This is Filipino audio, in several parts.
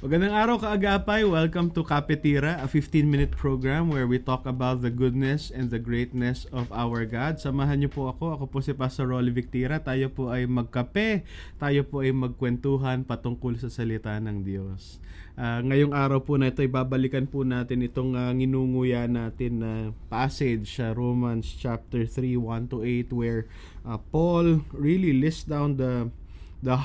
Magandang araw kaagapay. Welcome to Kapetira, a 15-minute program where we talk about the goodness and the greatness of our God. Samahan niyo po ako. Ako po si Pastor Rolly Victira. Tayo po ay magkape. Tayo po ay magkwentuhan patungkol sa salita ng Diyos. Ngayong araw po na ito, ibabalikan po natin itong nginunguya natin na passage sa Romans chapter 3, 1 to 8 where Paul really lists down the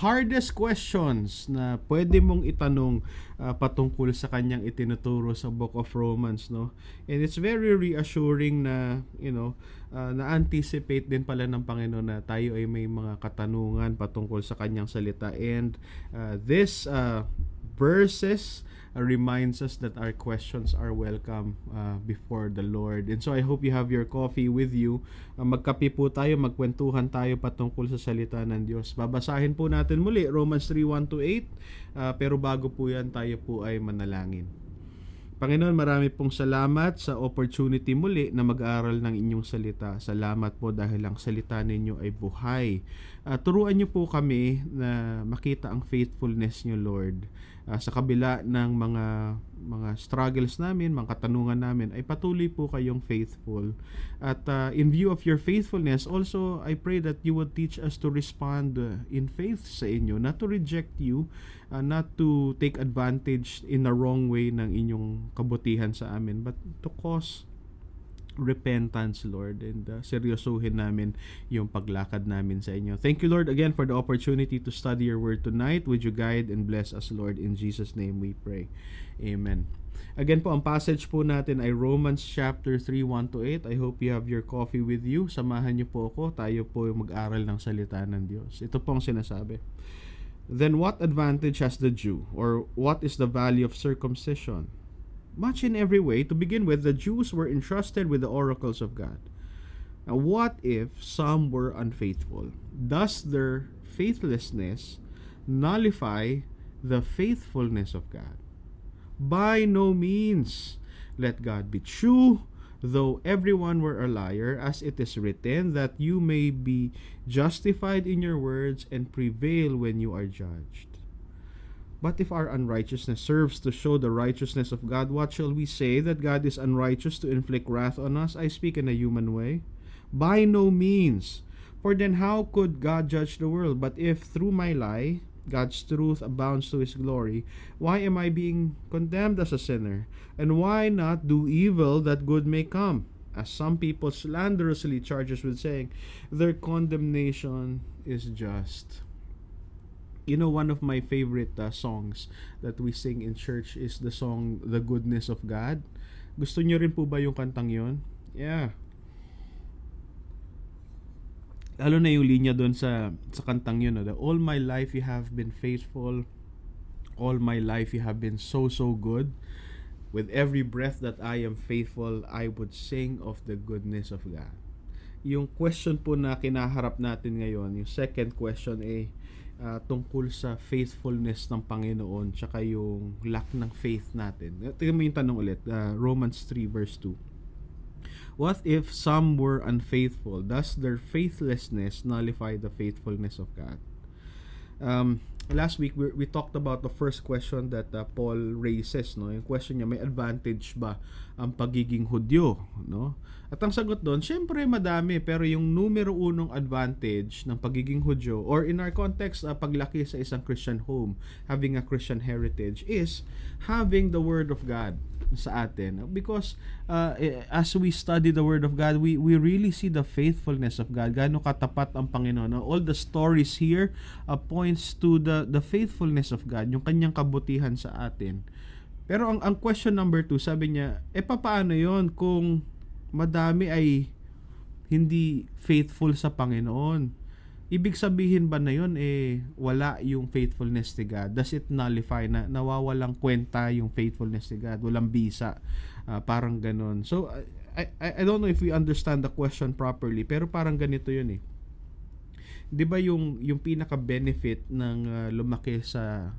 hardest questions na pwede mong itanong patungkol sa kanyang itinuturo sa Book of Romans, no? And it's very reassuring na, na-anticipate din pala ng Panginoon na tayo ay may mga katanungan patungkol sa kanyang salita. And this verses reminds us that our questions are welcome before the Lord. And so I hope you have your coffee with you. Magkape po tayo, magkwentuhan tayo patungkol sa salita ng Diyos. Babasahin po natin muli Romans 3:1 to 8. Pero bago po yan, tayo po ay manalangin. Panginoon, marami pong salamat sa opportunity muli na mag-aaral ng inyong salita. Salamat po dahil ang salita ninyo ay buhay. Turuan niyo po kami na makita ang faithfulness niyo, Lord. Sa kabila ng mga struggles namin, mga katanungan namin, ay patuloy po kayong faithful. At in view of your faithfulness, also I pray that you would teach us to respond in faith sa inyo, not to reject you, not to take advantage in a wrong way ng inyong kabutihan sa amin, but to cause repentance, Lord, and seryosohin namin yung paglakad namin sa inyo. Thank you, Lord, again for the opportunity to study your word tonight. Would you guide and bless us, Lord? In Jesus' name we pray. Amen. Again po, ang passage po natin ay Romans chapter 3, 1 to 8. I hope you have your coffee with you. Samahan niyo po ako. Tayo po mag-aral ng salita ng Diyos. Ito po ang sinasabi. Then what advantage has the Jew? Or what is the value of circumcision? Much in every way. To begin with, the Jews were entrusted with the oracles of God. Now, what if some were unfaithful? Does their faithlessness nullify the faithfulness of God? By no means. Let God be true, though everyone were a liar, as it is written, that you may be justified in your words and prevail when you are judged. But if our unrighteousness serves to show the righteousness of God, what shall we say? That God is unrighteous to inflict wrath on us? I speak in a human way. By no means. For then how could God judge the world? But if through my lie, God's truth abounds to His glory, why am I being condemned as a sinner? And why not do evil that good may come? As some people slanderously charge us with saying, their condemnation is just. You know, one of my favorite songs that we sing in church is the song The Goodness of God. Gusto niyo rin po ba yung kantang yon? Yeah. Lalo na yung linya doon sa kantang yun. No? All my life you have been faithful. All my life you have been so good. With every breath that I am faithful, I would sing of the goodness of God. Yung question po na kinaharap natin ngayon, yung second question tungkol sa faithfulness ng Panginoon tsaka yung lack ng faith natin. Tingnan mo yung tanong ulit, Romans 3 verse 2. What if some were unfaithful? Does their faithlessness nullify the faithfulness of God? Last week we talked about the first question that Paul raises, no? Yung question niya, may advantage ba ang pagiging Hudyo, no? At ang sagot doon, syempre madami, pero yung numero unong advantage ng pagiging Hudyo, or in our context, paglaki sa isang Christian home, having a Christian heritage, is having the Word of God sa atin. Because as we study the Word of God, we really see the faithfulness of God. Gaano katapat ang Panginoon. All the stories here points to the faithfulness of God, yung kanyang kabutihan sa atin. Pero ang question number 2, sabi niya, paano yon kung madami ay hindi faithful sa Panginoon? Ibig sabihin ba na yun, wala yung faithfulness ni God? Does it nullify na nawawalang kwenta yung faithfulness ni God? Walang bisa. Parang ganon. So, I don't know if we understand the question properly, pero parang ganito yun eh. 'Di ba yung pinaka-benefit ng lumaki sa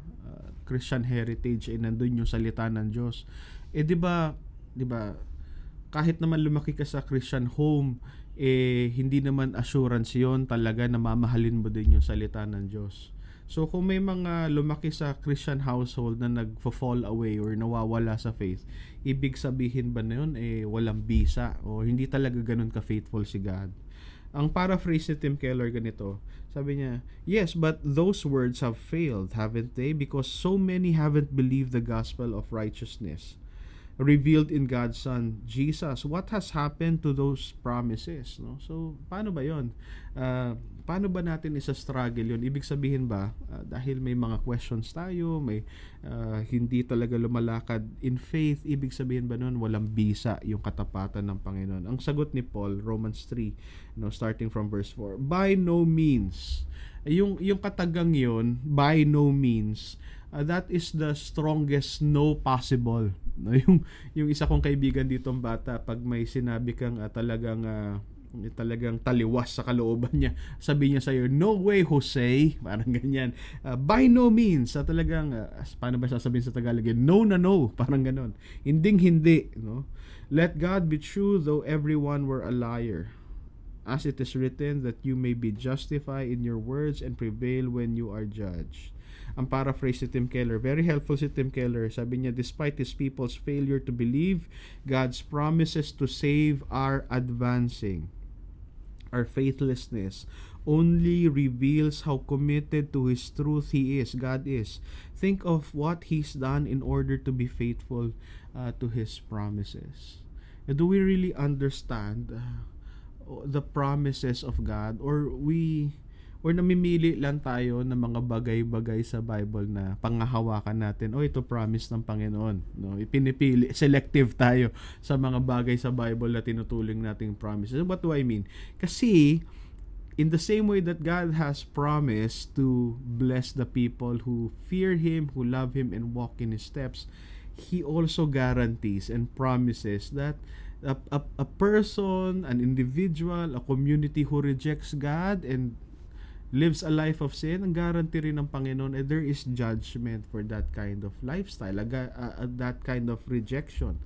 Christian heritage nandun yung salita ng Diyos. 'Di ba kahit naman lumaki ka sa Christian home, hindi naman assurance yon talaga na mamahalin mo din yung salita ng Diyos. So kung may mga lumaki sa Christian household na nagfo-fall away or nawawala sa faith, ibig sabihin ba na yun walang bisa o hindi talaga ganun ka-faithful si God? Ang paraphrase ni Tim Keller ganito, sabi niya, yes, but those words have failed, haven't they? Because so many haven't believed the gospel of righteousness revealed in God's Son, Jesus. What has happened to those promises? No? So, paano ba yon? Paano ba natin isa-struggle yon? Ibig sabihin ba, dahil may mga questions tayo, may hindi talaga lumalakad in faith, ibig sabihin ba nun walang bisa yung katapatan ng Panginoon? Ang sagot ni Paul, Romans 3, starting from verse 4, by no means. Yung katagang yon, by no means, that is the strongest no possible. No, yung isa kong kaibigan ditong bata, pag may sinabi kang talagang taliwas sa kalooban niya, sabi niya sa iyo, no way Jose, parang ganyan. By no means, talagang paano ba sasabihin sa Tagalog? No na no, parang ganon. Hindi, no? Let God be true though everyone were a liar. As it is written, that you may be justified in your words and prevail when you are judged. Ang paraphrase si Tim Keller, very helpful si Tim Keller, sabi niya, despite his people's failure to believe, God's promises to save are advancing. Our faithlessness only reveals how committed to His truth He is, God is. Think of what He's done in order to be faithful to His promises. Do we really understand the promises of God, or namimili lang tayo ng mga bagay-bagay sa Bible na panghahawakan natin, ito promise ng Panginoon, no? Ipinipili, selective tayo sa mga bagay sa Bible na tinutuling nating promises. What do I mean? Kasi in the same way that God has promised to bless the people who fear Him, who love Him and walk in His steps, He also guarantees and promises that a person, an individual, a community who rejects God and lives a life of sin, ang guarantee rin ng Panginoon, there is judgment for that kind of lifestyle, that kind of rejection.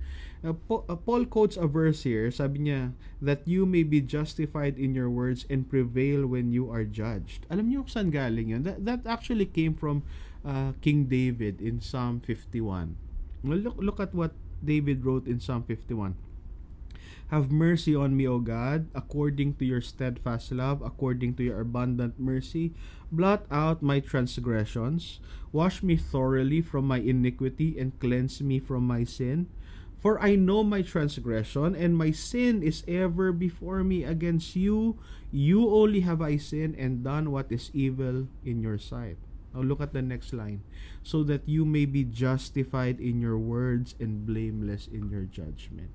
Paul quotes a verse here, sabi niya, that you may be justified in your words and prevail when you are judged. Alam niyo kung saan galing yun? That actually came from King David in Psalm 51. Look at what David wrote in Psalm 51. Have mercy on me, O God, according to your steadfast love, according to your abundant mercy. Blot out my transgressions. Wash me thoroughly from my iniquity and cleanse me from my sin. For I know my transgression, and my sin is ever before me. Against you only have I sinned and done what is evil in your sight. Now look at the next line. So that you may be justified in your words and blameless in your judgment.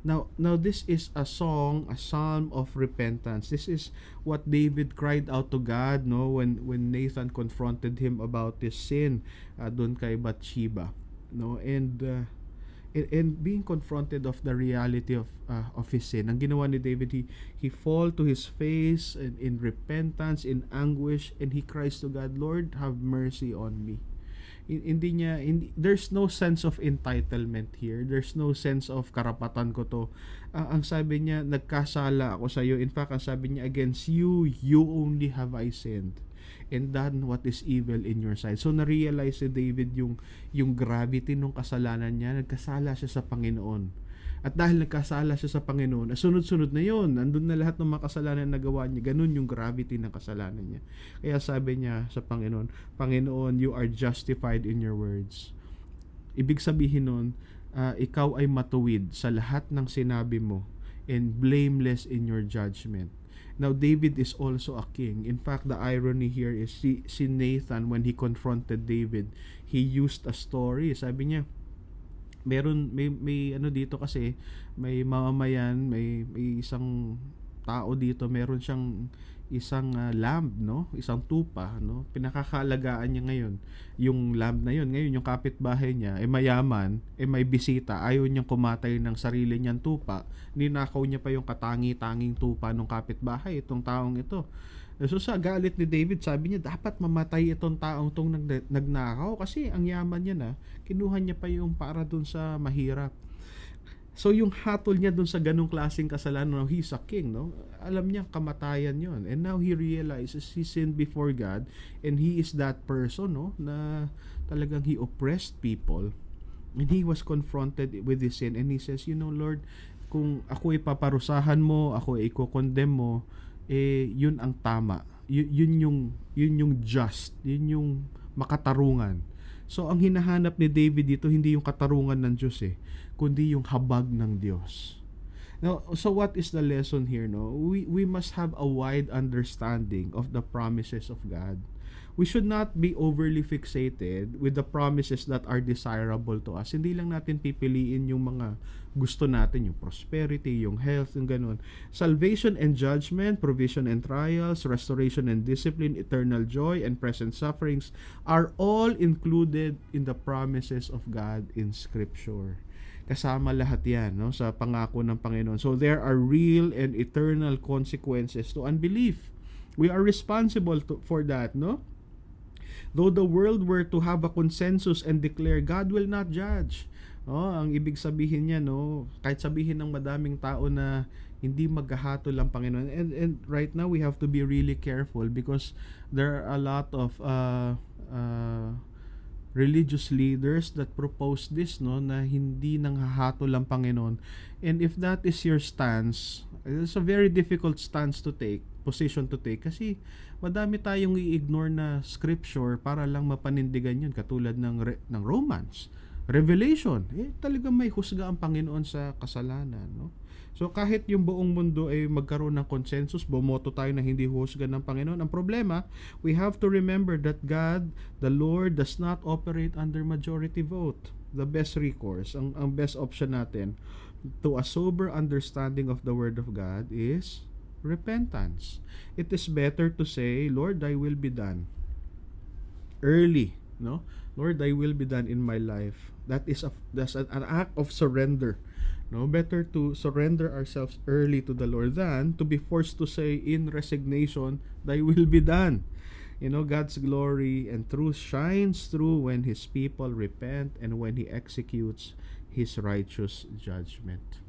Now this is a song, a psalm of repentance. This is what David cried out to God, no, when Nathan confronted him about his sin doon kay Bathsheba, no, and being confronted of the reality of his sin. Ang ginawa ni David, he fall to his face in repentance, in anguish, and he cries to God, Lord, have mercy on me. There's no sense of entitlement here. There's no sense of karapatan ko to. Ang sabi niya, nagkasala ako sa iyo. In fact, ang sabi niya, against you only have I sinned and done what is evil in your sight. So na-realize si David yung gravity ng kasalanan niya. Nagkasala siya sa Panginoon. At dahil nagkasala siya sa Panginoon, sunod-sunod na yon, nandun na lahat ng mga kasalanan na nagawa niya. Ganun yung gravity ng kasalanan niya. Kaya sabi niya sa Panginoon, Panginoon, you are justified in your words. Ibig sabihin nun, ikaw ay matuwid sa lahat ng sinabi mo and blameless in your judgment. Now, David is also a king. In fact, the irony here is si Nathan, when he confronted David, he used a story. Sabi niya, may ano dito kasi, may mamamayan, may isang tao dito, meron siyang isang lamb, no, isang tupa, no, pinakakalagaan niya ngayon yung lamb na yun. Ngayon yung kapitbahay niya mayaman, may bisita, ayaw niyang kumatay ng sarili niyang tupa, ninakaw niya pa yung katangi-tanging tupa ng kapitbahay, itong taong ito. So sa galit ni David, sabi niya, dapat mamatay itong taong tong nagnakaw kasi ang yaman niya na, kinuha niya pa yung para dun sa mahirap. So yung hatol niya dun sa ganung klaseng kasalanan, no, he's a king, no? Alam niya kamatayan yon. And now he realizes he sinned before God, and he is that person, no, na talagang he oppressed people. And he was confronted with his sin, and he says, you know, Lord, kung ako ipaparusahan mo, ako i-condemn mo, yun ang tama. Yun yung just, yun yung makatarungan. So ang hinahanap ni David dito hindi yung katarungan ng Diyos kundi yung habag ng Diyos. Now, so what is the lesson here, no? We must have a wide understanding of the promises of God. We should not be overly fixated with the promises that are desirable to us. Hindi lang natin pipiliin yung mga gusto natin, yung prosperity, yung health, yung ganun. Salvation and judgment, provision and trials, restoration and discipline, eternal joy, and present sufferings are all included in the promises of God in Scripture. Kasama lahat yan, no, sa pangako ng Panginoon. So there are real and eternal consequences to unbelief. We are responsible for that, no? Though the world were to have a consensus and declare, God will not judge. Ang ibig sabihin niya, no, kahit sabihin ng madaming tao na hindi maghahatol ang Panginoon. And right now we have to be really careful because there are a lot of religious leaders that propose this, no, na hindi nanghahatol ang Panginoon. And if that is your stance, it's a very difficult stance to take, position to take, kasi madami tayong i-ignore na scripture para lang mapanindigan yun, katulad ng Romans, Revelation. Talagang may husga ang Panginoon sa kasalanan, no? So kahit yung buong mundo ay magkaroon ng consensus, bumoto tayo na hindi husga ng Panginoon. Ang problema, we have to remember that God, the Lord, does not operate under majority vote. The best recourse, ang best option natin to a sober understanding of the Word of God is repentance. It is better to say, Lord, thy will be done. Early, no? Lord, thy will be done in my life. That's an act of surrender. No, better to surrender ourselves early to the Lord than to be forced to say in resignation, thy will be done. You know, God's glory and truth shines through when His people repent and when He executes His righteous judgment.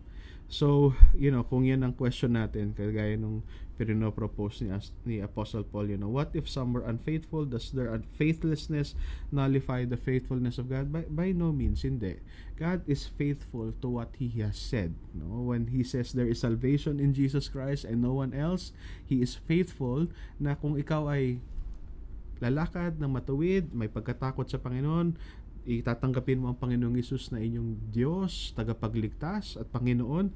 So, you know, kung yan ang question natin, kagaya nung pinopropose ni Apostle Paul, you know, what if some were unfaithful? Does their unfaithlessness nullify the faithfulness of God? By no means, hindi. God is faithful to what He has said. No? When He says there is salvation in Jesus Christ and no one else, He is faithful na kung ikaw ay lalakad ng matuwid, may pagkatakot sa Panginoon, itatanggapin mo ang Panginoong Hesus na inyong Diyos, tagapagligtas at Panginoon,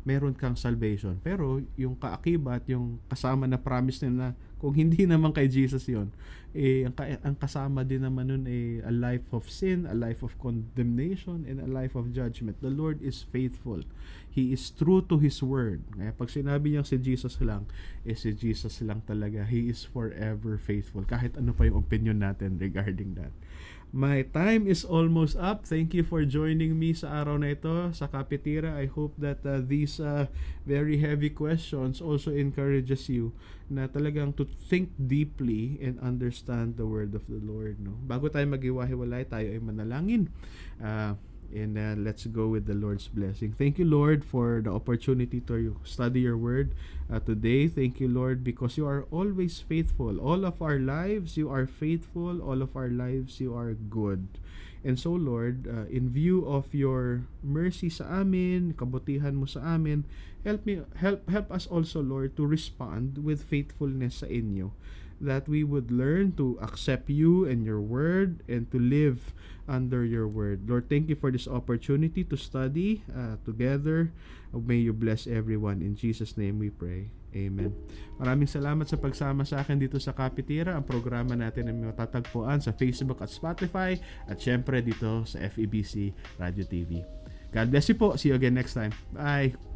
meron kang salvation. Pero yung kaakibat, yung kasama na promise na kung hindi naman kay Jesus yon, ang kasama din naman nun a life of sin, a life of condemnation, and a life of judgment. The Lord is faithful. He is true to His word. Kaya pag sinabi niyang si Jesus lang, si Jesus lang talaga. He is forever faithful. Kahit ano pa yung opinion natin regarding that. My time is almost up. Thank you for joining me sa araw na ito sa Kapitira. I hope that these very heavy questions also encourages you na talagang to think deeply and understand the word of the Lord. No? Bago tayo maghiwa-hiwalay, tayo ay manalangin. And let's go with the Lord's blessing. Thank you, Lord, for the opportunity to study your word today. Thank you, Lord, because you are always faithful. All of our lives, you are faithful. All of our lives, you are good. And so, Lord, in view of your mercy sa amin, kabutihan mo sa amin, help us also, Lord, to respond with faithfulness sa inyo, that we would learn to accept you and your word and to live under your word. Lord, thank you for this opportunity to study together. May you bless everyone. In Jesus' name we pray. Amen. Maraming salamat sa pagsama sa akin dito sa Kapitira. Ang programa natin ay matatagpuan sa Facebook at Spotify at syempre dito sa FEBC Radio TV. God bless you po. See you again next time. Bye!